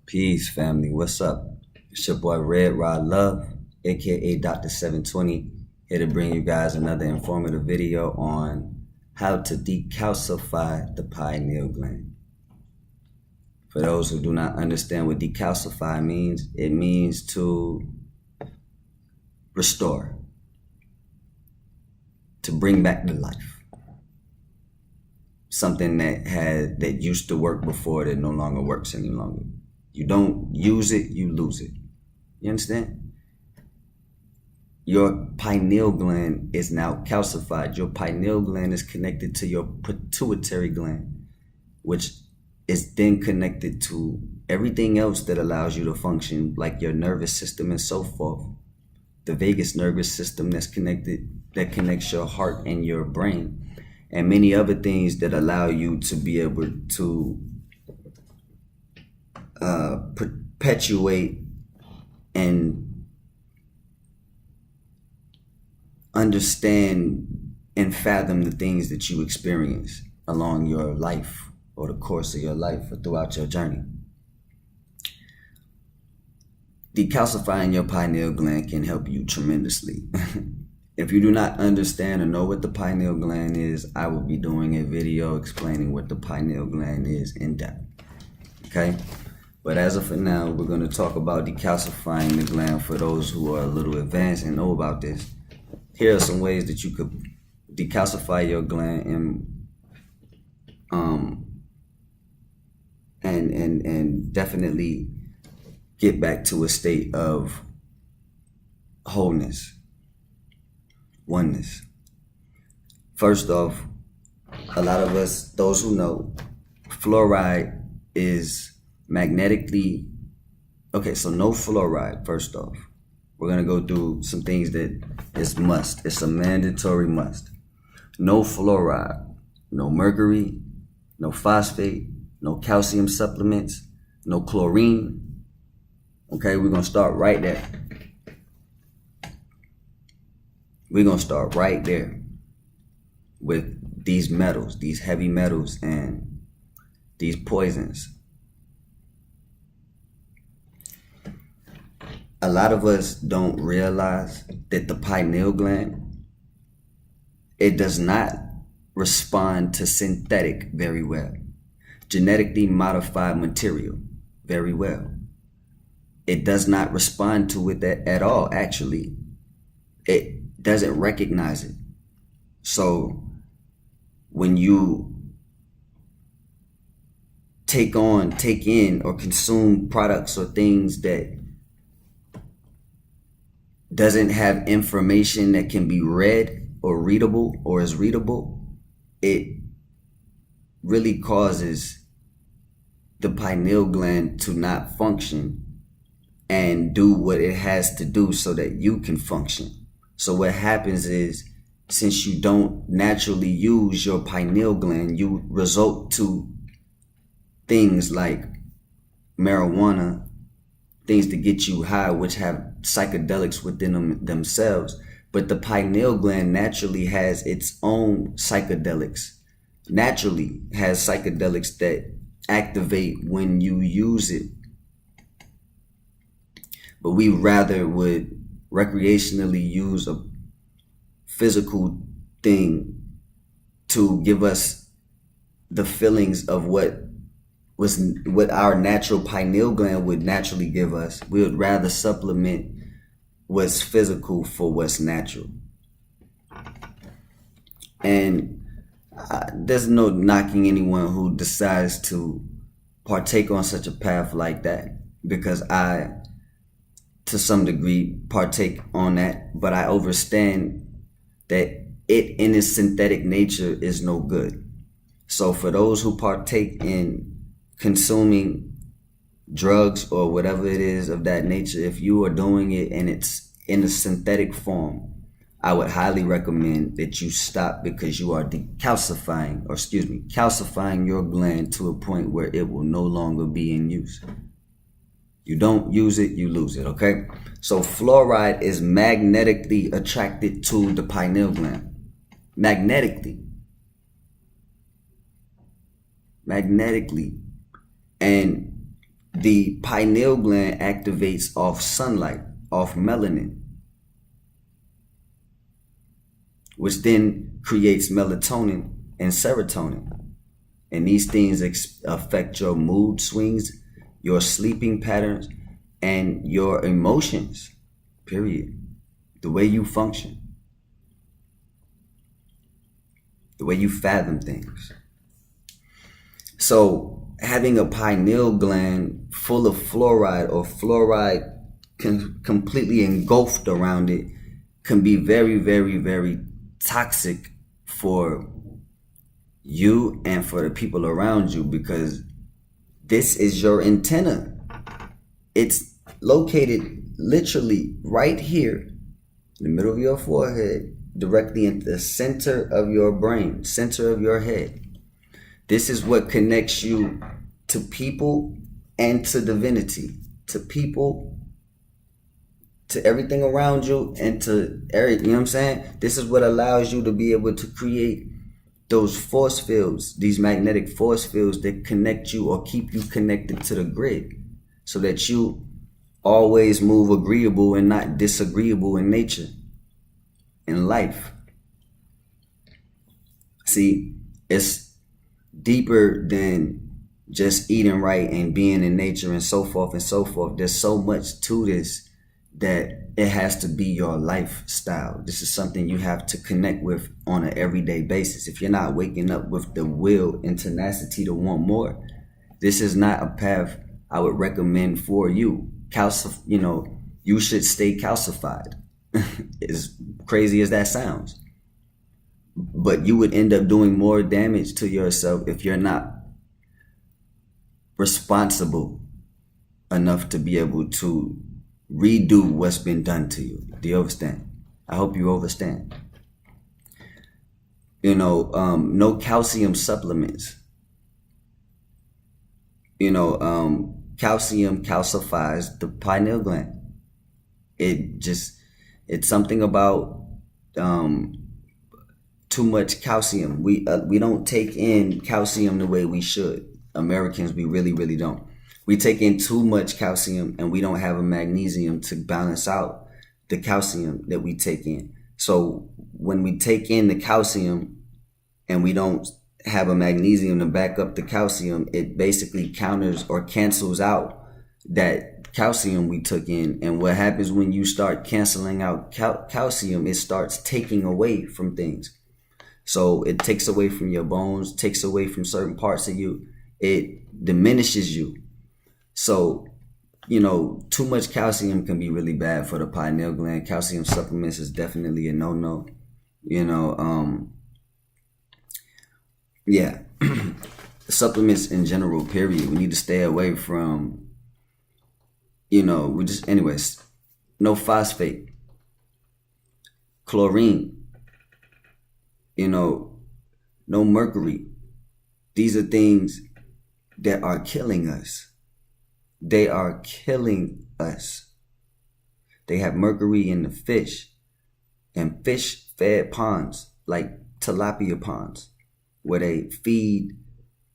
Peace, family. What's up? It's your boy Red Rod Love, aka Dr. 720, here to bring you guys another informative video on how to decalcify the pineal gland. For those who do not understand what decalcify means, it means to restore, to bring back to life. Something that used to work before that no longer works any longer. You don't use it, you lose it. You understand? Your pineal gland is now calcified. Your pineal gland is connected to your pituitary gland, which is then connected to everything else that allows you to function, like your nervous system and so forth. The vagus nervous system that connects your heart and your brain, and many other things that allow you to be able to perpetuate and understand and fathom the things that you experience along your life or the course of your life or throughout your journey. Decalcifying your pineal gland can help you tremendously. If you do not understand or know what the pineal gland is, I will be doing a video explaining what the pineal gland is in depth. Okay? But as of for now, we're going to talk about decalcifying the gland for those who are a little advanced and know about this. Here are some ways that you could decalcify your gland and definitely get back to a state of wholeness, oneness. First off, a lot of us, those who know, fluoride is magnetically, okay, so no fluoride. First off, we're going to go through some things that is must. It's a mandatory must. No fluoride, no mercury, no phosphate, no calcium supplements, no chlorine. Okay, we're going to start right there. We're going to start right there with these metals, these heavy metals and these poisons. A lot of us don't realize that the pineal gland, it does not respond to synthetic very well. Genetically modified material very well. It does not respond to it at all, actually. It doesn't recognize it. So when you take in or consume products or things that doesn't have information that can be read or readable or is readable, it really causes the pineal gland to not function and do what it has to do so that you can function. So what happens is, since you don't naturally use your pineal gland, you resort to things like marijuana, things to get you high, which have psychedelics within themselves. But the pineal gland naturally has its own psychedelics, that activate when you use it. But we rather would recreationally use a physical thing to give us the feelings of what our natural pineal gland would naturally give us. We would rather supplement what's physical for what's natural. And there's no knocking anyone who decides to partake on such a path like that, because I, to some degree, partake on that, but I understand that it in its synthetic nature is no good. So for those who partake in consuming drugs or whatever it is of that nature, if you are doing it and it's in a synthetic form, I would highly recommend that you stop, because you are calcifying your gland to a point where it will no longer be in use. You don't use it, you lose it, okay? So fluoride is magnetically attracted to the pineal gland. Magnetically. And The pineal gland activates off sunlight, off melanin, which then creates melatonin and serotonin. And these things affect your mood swings, your sleeping patterns, and your emotions, period. The way you function, the way you fathom things. So having a pineal gland full of fluoride, or fluoride completely engulfed around it, can be very, very, very toxic for you and for the people around you, because this is your antenna. It's located literally right here in the middle of your forehead, directly in the center of your brain, center of your head. This is what connects you to people and to divinity, to people, to everything around you, and to everything. You know what I'm saying? This is what allows you to be able to create those force fields, these magnetic force fields that connect you or keep you connected to the grid, so that you always move agreeable and not disagreeable in nature, in life. See, it's deeper than just eating right and being in nature and so forth and so forth. There's so much to this that it has to be your lifestyle. This is something you have to connect with on an everyday basis. If you're not waking up with the will and tenacity to want more, this is not a path I would recommend for you. You should stay calcified. As crazy as that sounds. But you would end up doing more damage to yourself if you're not responsible enough to be able to redo what's been done to you. Do you understand? I hope you understand. No calcium supplements. Calcium calcifies the pineal gland. It's something about too much calcium. We don't take in calcium the way we should. Americans, we really, really don't. We take in too much calcium, and we don't have a magnesium to balance out the calcium that we take in. So when we take in the calcium and we don't have a magnesium to back up the calcium, it basically counters or cancels out that calcium we took in. And what happens when you start canceling out calcium, it starts taking away from things. So it takes away from your bones, takes away from certain parts of you. It diminishes you. So, too much calcium can be really bad for the pineal gland. Calcium supplements is definitely a no-no. Yeah. Supplements in general, period. We need to stay away from, anyways, no phosphate, chlorine, no mercury. These are things that are killing us. They are killing us. They have mercury in the fish, and fish fed ponds like tilapia ponds, where they feed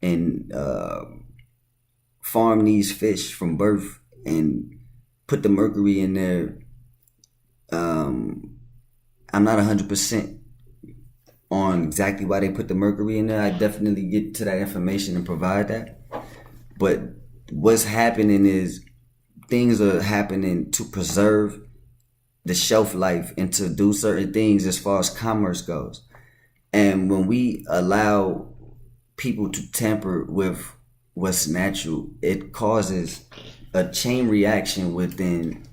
and farm these fish from birth and put the mercury in there. I'm not 100% on exactly why they put the mercury in there. I definitely get to that information and provide that. But what's happening is things are happening to preserve the shelf life and to do certain things as far as commerce goes. And when we allow people to tamper with what's natural, it causes a chain reaction within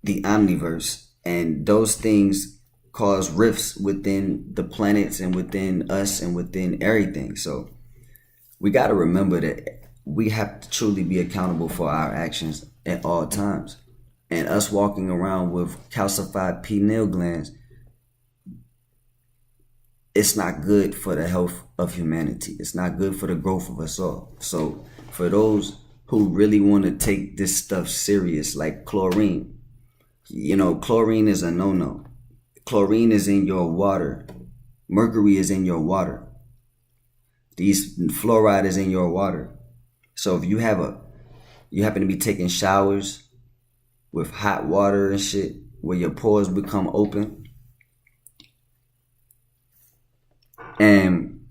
the omniverse, and those things cause rifts within the planets and within us and within everything. So we got to remember that we have to truly be accountable for our actions at all times. And us walking around with calcified pineal glands, it's not good for the health of humanity. It's not good for the growth of us all. So for those who really want to take this stuff serious, like chlorine, chlorine is a no-no. Chlorine is in your water. Mercury is in your water. Fluoride is in your water. So if you happen to be taking showers with hot water and shit, where your pores become open, and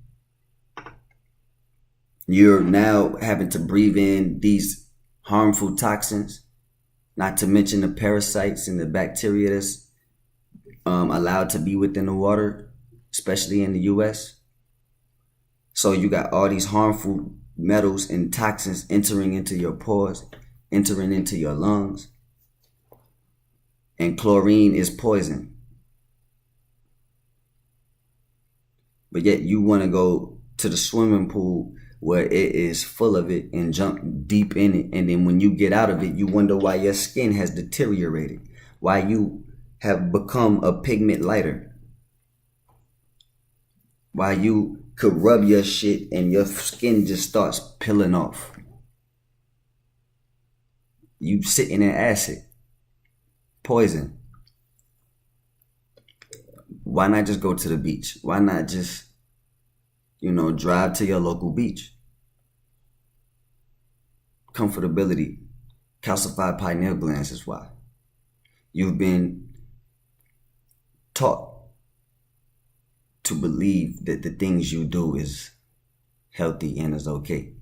you're now having to breathe in these harmful toxins, not to mention the parasites and the bacteria that's allowed to be within the water, especially in the US. So you got all these harmful metals and toxins entering into your pores, entering into your lungs. And chlorine is poison. But yet you want to go to the swimming pool where it is full of it and jump deep in it. And then when you get out of it, you wonder why your skin has deteriorated, why you have become a pigment lighter, why you could rub your shit and your skin just starts peeling off. You sitting in acid, poison. Why not just go to the beach? Why not just, drive to your local beach? Comfortability. Calcified pineal glands is why. You've been taught to believe that the things you do is healthy and is okay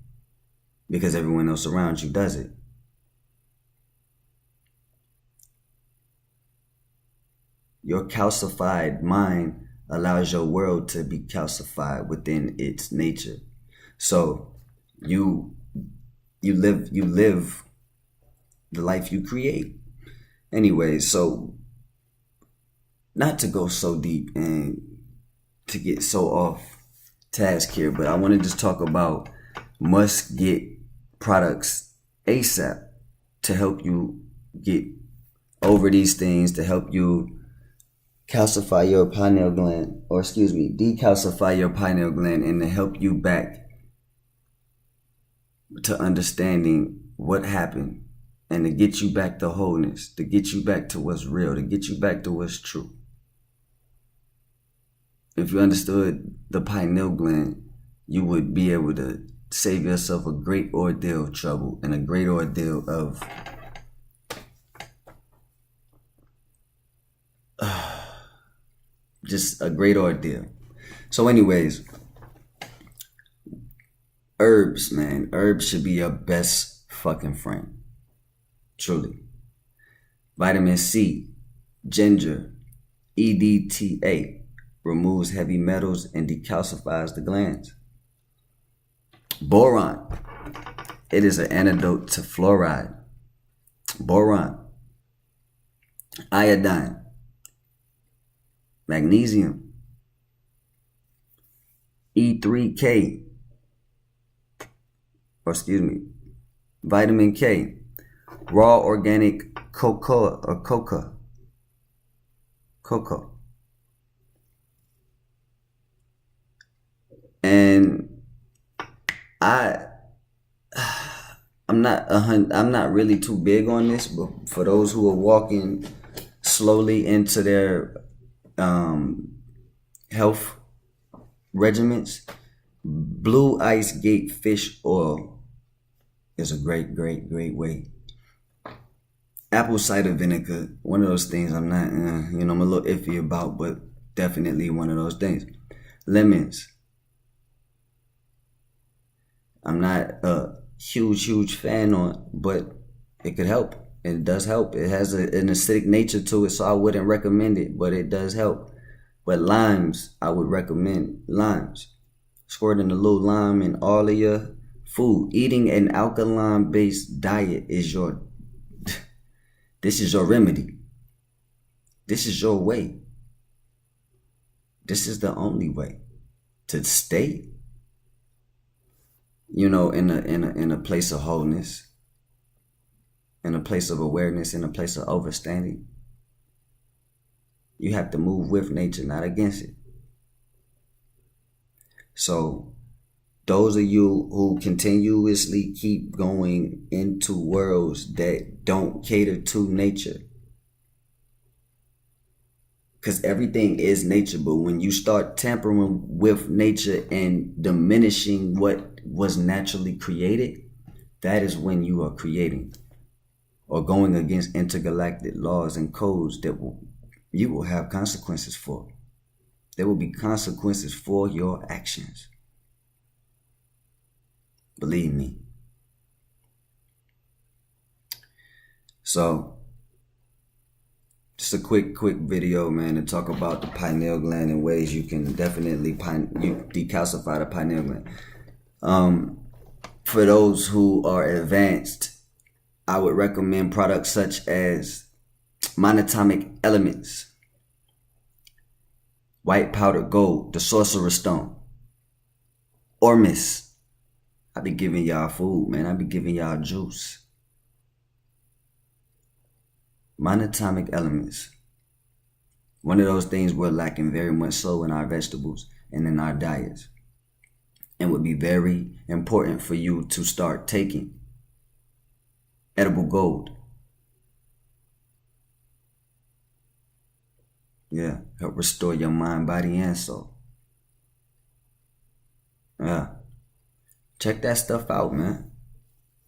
because everyone else around you does it. Your calcified mind allows your world to be calcified within its nature. So you live the life you create. Anyway, so not to go so deep and to get so off task here, but I want to just talk about must get products ASAP to help you get over these things, to help you calcify your pineal gland, decalcify your pineal gland, and to help you back to understanding what happened, and to get you back to wholeness, to get you back to what's real, to get you back to what's true. If you understood the pineal gland, you would be able to save yourself a great ordeal of trouble and a great ordeal of just a great ordeal. So anyways, herbs, man. Herbs should be your best fucking friend. Truly. Vitamin C, ginger, EDTA, removes heavy metals and decalcifies the glands. Boron, it is an antidote to fluoride. Boron. Iodine. Magnesium. E3K. Vitamin K. Raw organic cocoa. And I'm not really too big on this, but for those who are walking slowly into their health regimens, blue ice gate fish oil is a great way. Apple cider vinegar, one of those things I'm not, I'm a little iffy about, but definitely one of those things. Lemons, I'm not a huge fan on, but it could help. It does help. It has an acidic nature to it, so I wouldn't recommend it, but it does help. But limes, I would recommend limes. Squirting a little lime in all of your food. Eating an alkaline-based diet is this is your remedy. This is your way. This is the only way to stay, in a place of wholeness, in a place of awareness, in a place of understanding. You have to move with nature, not against it. So those of you who continuously keep going into worlds that don't cater to nature, because everything is nature, but when you start tampering with nature and diminishing what was naturally created, that is when you are creating or going against intergalactic laws and codes that you will have consequences for. There will be consequences for your actions. Believe me. So, just a quick video, man, to talk about the pineal gland and ways you can definitely decalcify the pineal gland. For those who are advanced, I would recommend products such as monatomic elements, white powdered gold, the sorcerer's stone, ormus. I be giving y'all food, man. I be giving y'all juice. Monatomic elements. One of those things we're lacking very much so in our vegetables and in our diets. And would be very important for you to start taking. Edible gold. Yeah, help restore your mind, body, and soul. Yeah. Check that stuff out, man.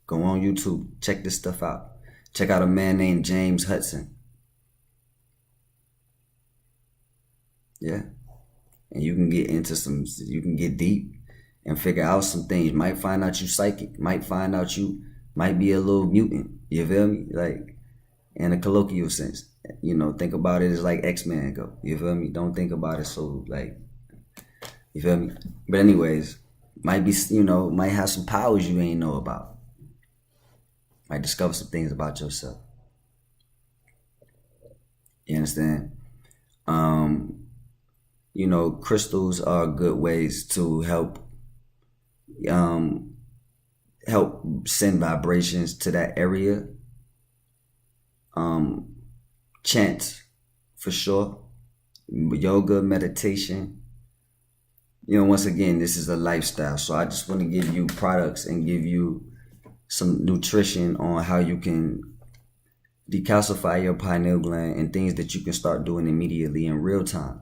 Go on YouTube. Check this stuff out. Check out a man named James Hudson. Yeah. And you can get into you can get deep and figure out some things. Might find out you psychic. Might find out you might be a little mutant. You feel me? Like, in a colloquial sense. You know, think about it as like X-Men go. You feel me? Don't think about it so like, you feel me? But anyways, might be, might have some powers you ain't know about. Might discover some things about yourself. You understand? Crystals are good ways to help send vibrations to that area. Chant, for sure. Yoga, meditation. Once again, this is a lifestyle. So I just want to give you products and give you some nutrition on how you can decalcify your pineal gland and things that you can start doing immediately in real time.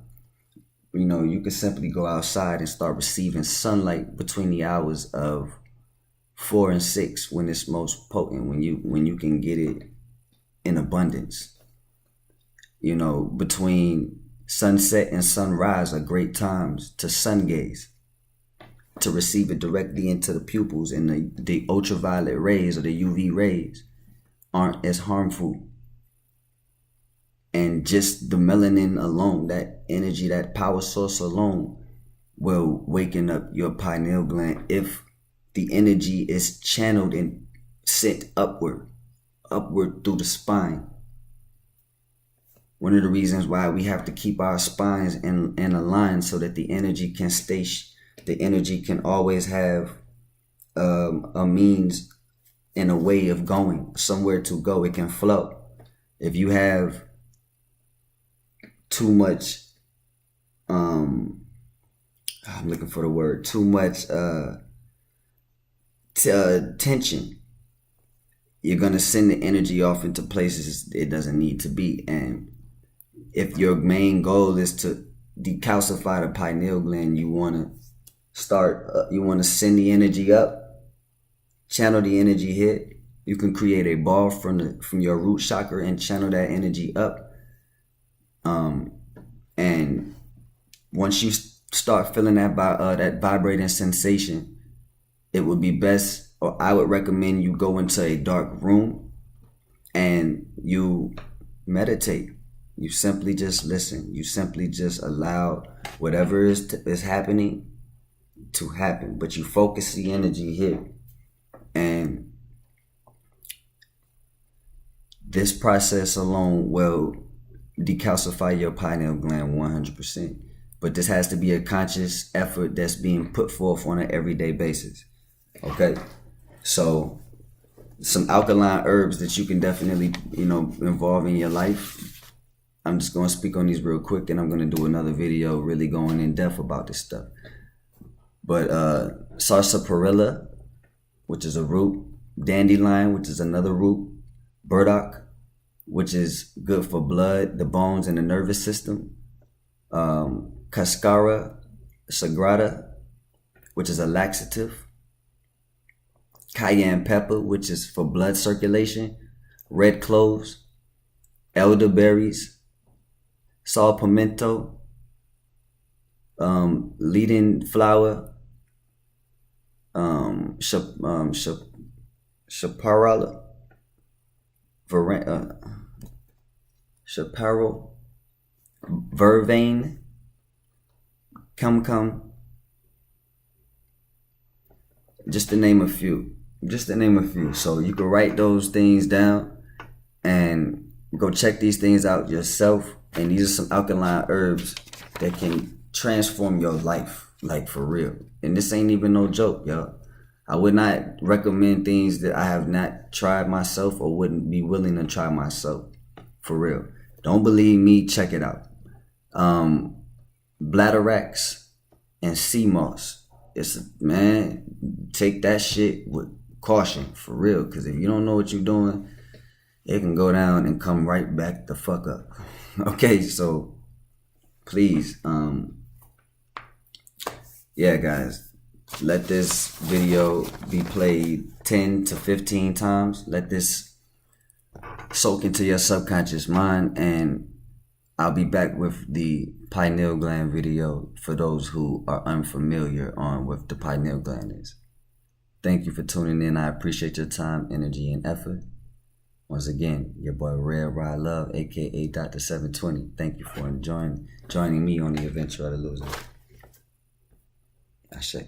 You can simply go outside and start receiving sunlight between the hours of 4 and 6 when it's most potent, when you can get it in abundance. Between sunset and sunrise are great times to sun gaze, to receive it directly into the pupils, and the ultraviolet rays or the UV rays aren't as harmful. And just the melanin alone, that energy, that power source alone will waken up your pineal gland if the energy is channeled and sent upward through the spine. One of the reasons why we have to keep our spines in line so that the energy can stay, the energy can always have a means and a way of going, somewhere to go. It can flow. If you have too much, I'm looking for the word, too much tension, you're going to send the energy off into places it doesn't need to be. And if your main goal is to decalcify the pineal gland, you want to send the energy up, channel the energy here. You can create a ball from your root chakra and channel that energy up. And once you start feeling that vibrating sensation, it would be best, or I would recommend, you go into a dark room and you meditate. You simply just listen. You simply just allow whatever is happening to happen, but you focus the energy here. And this process alone will decalcify your pineal gland 100%. But this has to be a conscious effort that's being put forth on an everyday basis. Okay? So some alkaline herbs that you can definitely, involve in your life. I'm just going to speak on these real quick, and I'm going to do another video really going in depth about this stuff. But sarsaparilla, which is a root, dandelion, which is another root, burdock, which is good for blood, the bones, and the nervous system, cascara sagrada, which is a laxative, cayenne pepper, which is for blood circulation, red cloves, elderberries, saw pimento, leading flower, chaparral, chaparral, vervain, cum, just to name a few. Just to name a few. So you can write those things down and go check these things out yourself. And these are some alkaline herbs that can transform your life, like for real. And this ain't even no joke, y'all. I would not recommend things that I have not tried myself or wouldn't be willing to try myself, for real. Don't believe me, check it out. Bladderwracks and sea moss. Man, take that shit with caution, for real. Because if you don't know what you're doing, it can go down and come right back the fuck up. Okay, so please, yeah, guys, let this video be played 10 to 15 times. Let this soak into your subconscious mind, and I'll be back with the pineal gland video for those who are unfamiliar on what the pineal gland is. Thank you for tuning in. I appreciate your time, energy, and effort. Once again, your boy Red Ride Love, aka Dr. 720. Thank you for joining me on the adventure of the loser. I say.